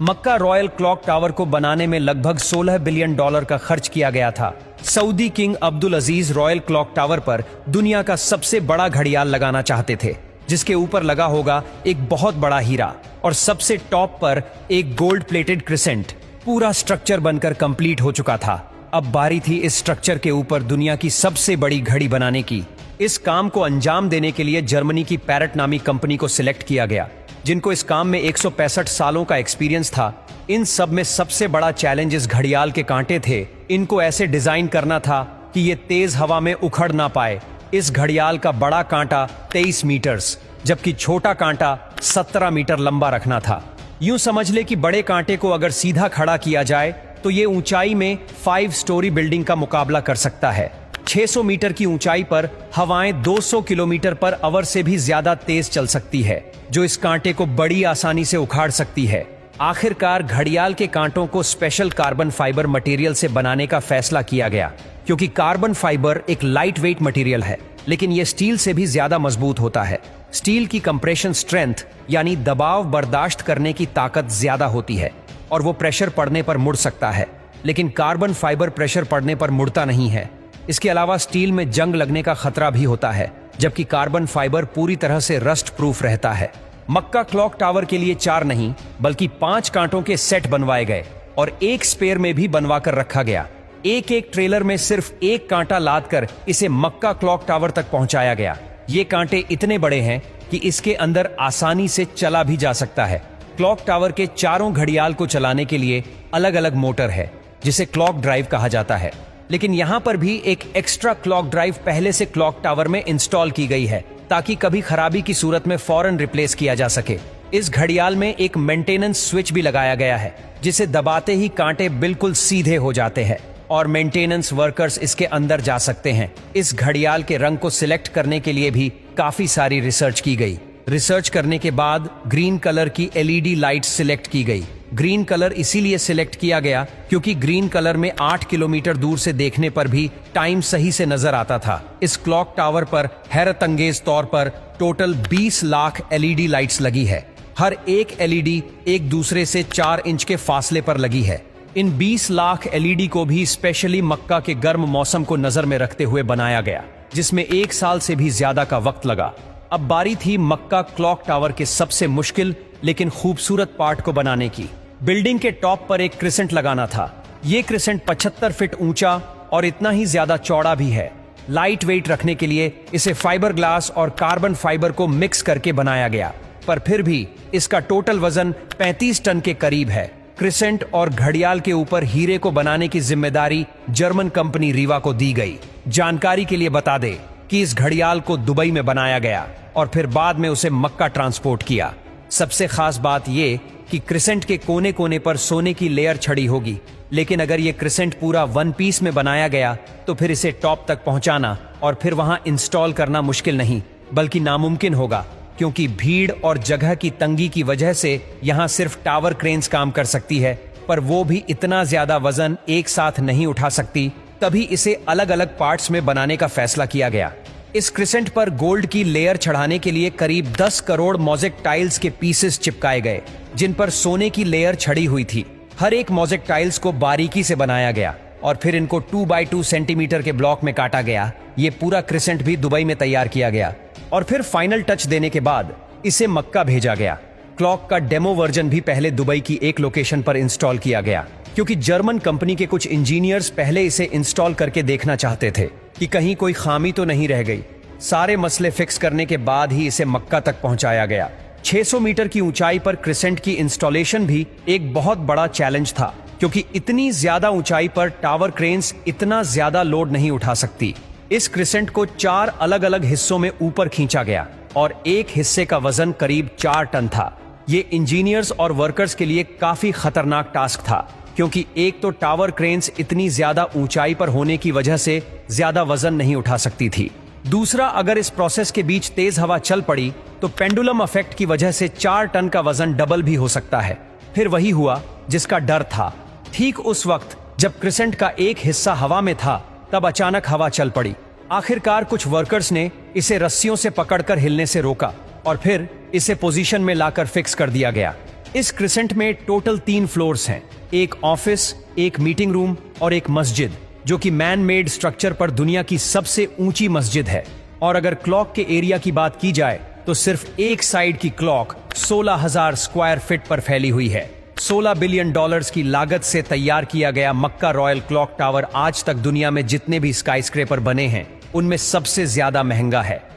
मक्का royal clock tower को बनाने में लगभग $16 बिलियन का खर्च किया गया था। सऊदी किंग अब्दुल अजीज रॉयल क्लॉक टावर पर दुनिया का सबसे बड़ा घड़ियाल लगाना चाहते थे, जिसके ऊपर लगा होगा एक बहुत बड़ा हीरा और सबसे टॉप पर एक गोल्ड प्लेटेड क्रिसेंट। पूरा स्ट्रक्चर बनकर कंप्लीट हो चुका था। अब बारी थी इस स्ट्रक्चर के ऊपर दुनिया की सबसे बड़ी घड़ी बनाने की। इस काम को अंजाम देने के लिए जर्मनी की पैरेट नामी कंपनी को सिलेक्ट किया गया, जिनको इस काम में 165 सालों का एक्सपीरियंस था। इन सब में सबसे बड़ा चैलेंज इस घड़ियाल के कांटे थे। इनको ऐसे डिजाइन करना था कि ये तेज हवा में उखड़ ना पाए। इस घड़ियाल का बड़ा कांटा 23 मीटर्स, जबकि छोटा कांटा 17 मीटर लंबा रखना था। यूं समझ ले कि बड़े कांटे को अगर सीधा खड़ा किया जाए तो ये ऊंचाई में 5 स्टोरी बिल्डिंग का मुकाबला कर सकता है। 600 मीटर की ऊंचाई पर हवाएं 200 किलोमीटर पर आवर से भी ज्यादा तेज चल सकती है, जो इस कांटे को बड़ी आसानी से उखाड़ सकती है। आखिरकार घड़ियाल के कांटों को स्पेशल कार्बन फाइबर मटेरियल से बनाने का फैसला किया गया, क्योंकि कार्बन फाइबर एक लाइट वेट मटेरियल है, लेकिन यह स्टील से भी ज्यादा मजबूत होता है। स्टील की कंप्रेशन स्ट्रेंथ यानी दबाव बर्दाश्त करने की ताकत ज्यादा होती है और वो प्रेशर पड़ने पर मुड़ सकता है, लेकिन कार्बन फाइबर प्रेशर पड़ने पर मुड़ता नहीं है। इसके अलावा स्टील में जंग लगने का खतरा भी होता है, जबकि कार्बन फाइबर पूरी तरह से रस्ट प्रूफ रहता है। मक्का क्लॉक टावर के लिए 4 नहीं बल्कि 5 कांटों के सेट बनवाए गए और एक स्पेयर में भी बनवा कर रखा गया। एक एक ट्रेलर में सिर्फ एक कांटा लाद कर इसे मक्का क्लॉक टावर तक पहुंचाया गया। ये कांटे इतने बड़े हैं कि इसके अंदर आसानी से चला भी जा सकता है। क्लॉक टावर के चारों घड़ियाल को चलाने के लिए अलग अलग मोटर है, जिसे क्लॉक ड्राइव कहा जाता है, लेकिन यहां पर भी एक एक्स्ट्रा क्लॉक ड्राइव पहले से क्लॉक टावर में इंस्टॉल की गई है, ताकि कभी खराबी की सूरत में फौरन रिप्लेस किया जा सके। इस घड़ियाल में एक मेंटेनेंस स्विच भी लगाया गया है, जिसे दबाते ही कांटे बिल्कुल सीधे हो जाते हैं और मेंटेनेंस वर्कर्स इसके अंदर जा सकते हैं। इस घड़ियाल के रंग को सिलेक्ट करने के लिए भी काफी सारी रिसर्च की गई। रिसर्च करने के बाद ग्रीन कलर की LED लाइट सिलेक्ट की गई। ग्रीन कलर इसीलिए सिलेक्ट किया गया क्योंकि ग्रीन कलर में 8 किलोमीटर दूर से देखने पर भी टाइम सही से नजर आता था। इस क्लॉक टावर पर हैरतअंगेज तौर पर टोटल 20 लाख LED लाइट्स लगी है। हर एक LED एक दूसरे से 4 इंच के फासले पर लगी है। इन 20 लाख LED को भी स्पेशली मक्का के गर्म मौसम को नजर में रखते हुए बनाया गया, जिसमें 1 साल से भी ज्यादा का वक्त लगा। अब बारी थी मक्का क्लॉक टावर के सबसे मुश्किल लेकिन खूबसूरत पार्ट को बनाने की। बिल्डिंग के टॉप पर एक क्रिसेंट लगाना था। ये क्रिसेंट 75 फीट ऊंचा और इतना ही ज्यादा चौड़ा भी है। लाइट वेट रखने के लिए इसे फाइबर ग्लास और कार्बन फाइबर को मिक्स करके बनाया गया, पर फिर भी इसका टोटल वजन 35 टन के करीब है। क्रिसेंट और घड़ियाल के ऊपर हीरे को बनाने की जिम्मेदारी जर्मन कंपनी रीवा को दी गई। जानकारी के लिए बता दे कि इस घड़ियाल को दुबई में बनाया गया और फिर बाद में उसे मक्का ट्रांसपोर्ट किया। सबसे खास बात यह कि क्रिसेंट के कोने कोने पर सोने की लेयर छड़ी होगी, लेकिन अगर ये क्रिसेंट पूरा 1 पीस में बनाया गया तो फिर इसे टॉप तक पहुंचाना और फिर वहां इंस्टॉल करना मुश्किल नहीं बल्कि नामुमकिन होगा, क्योंकि भीड़ और जगह की तंगी की वजह से यहां सिर्फ टावर क्रेन्स काम कर सकती है, पर वो भी इतना ज्यादा वजन एक साथ नहीं उठा सकती। तभी इसे अलग अलग पार्ट्स में बनाने का फैसला किया गया। इस क्रिसेंट पर गोल्ड की लेयर चढ़ाने के लिए करीब 10 करोड़ मोज़ेक टाइल्स के पीसेस चिपकाए गए, जिन पर सोने की लेयर छड़ी हुई थी। हर एक मोज़ेक टाइल्स को बारीकी से बनाया गया और फिर इनको 2 बाई 2 सेंटीमीटर के ब्लॉक में काटा गया। ये पूरा क्रिसेंट भी दुबई में तैयार किया गया और फिर फाइनल टच देने के बाद इसे मक्का भेजा गया। क्लॉक का डेमो वर्जन भी पहले दुबई की एक लोकेशन पर इंस्टॉल किया गया, क्योंकि जर्मन कंपनी के कुछ इंजीनियर्स पहले इसे इंस्टॉल करके देखना चाहते थे कि कहीं कोई खामी तो नहीं रह गई। सारे मसले फिक्स करने के बाद ही इसे मक्का तक पहुंचाया गया। 600 मीटर की ऊंचाई पर क्रिसेंट की इंस्टॉलेशन भी एक बहुत बड़ा चैलेंज था, क्योंकि इतनी ज्यादा ऊंचाई पर टावर क्रेन्स इतना ज्यादा लोड नहीं उठा सकती। इस क्रिसेंट को 4 अलग अलग हिस्सों में ऊपर खींचा गया और एक हिस्से का वजन करीब 4 टन था। ये इंजीनियर्स और वर्कर्स के लिए काफी खतरनाक टास्क था, क्योंकि एक तो टावर क्रेन्स इतनी ज्यादा ऊंचाई पर होने की वजह से ज्यादा वजन नहीं उठा सकती थी। दूसरा, अगर इस प्रोसेस के बीच तेज हवा चल पड़ी तो पेंडुलम इफेक्ट की वजह से 4 टन का वजन डबल भी हो सकता है। फिर वही हुआ जिसका डर था। ठीक उस वक्त जब क्रिसेंट का एक हिस्सा हवा में था, तब अचानक हवा चल पड़ी। आखिरकार कुछ वर्कर्स ने इसे रस्सियों से पकड़कर हिलने से रोका और फिर इसे पोजीशन में लाकर फिक्स कर दिया गया। इस क्रिसेंट में टोटल 3 फ्लोर्स हैं, एक ऑफिस, एक मीटिंग रूम और एक मस्जिद, जो कि मैन मेड स्ट्रक्चर पर दुनिया की सबसे ऊंची मस्जिद है। और अगर क्लॉक के एरिया की बात की जाए तो सिर्फ एक साइड की क्लॉक 16,000 स्क्वायर फीट पर फैली हुई है। $16 बिलियन की लागत से तैयार किया गया मक्का रॉयल क्लॉक टावर आज तक दुनिया में जितने भी स्काईस्क्रेपर बने हैं उनमें सबसे ज्यादा महंगा है।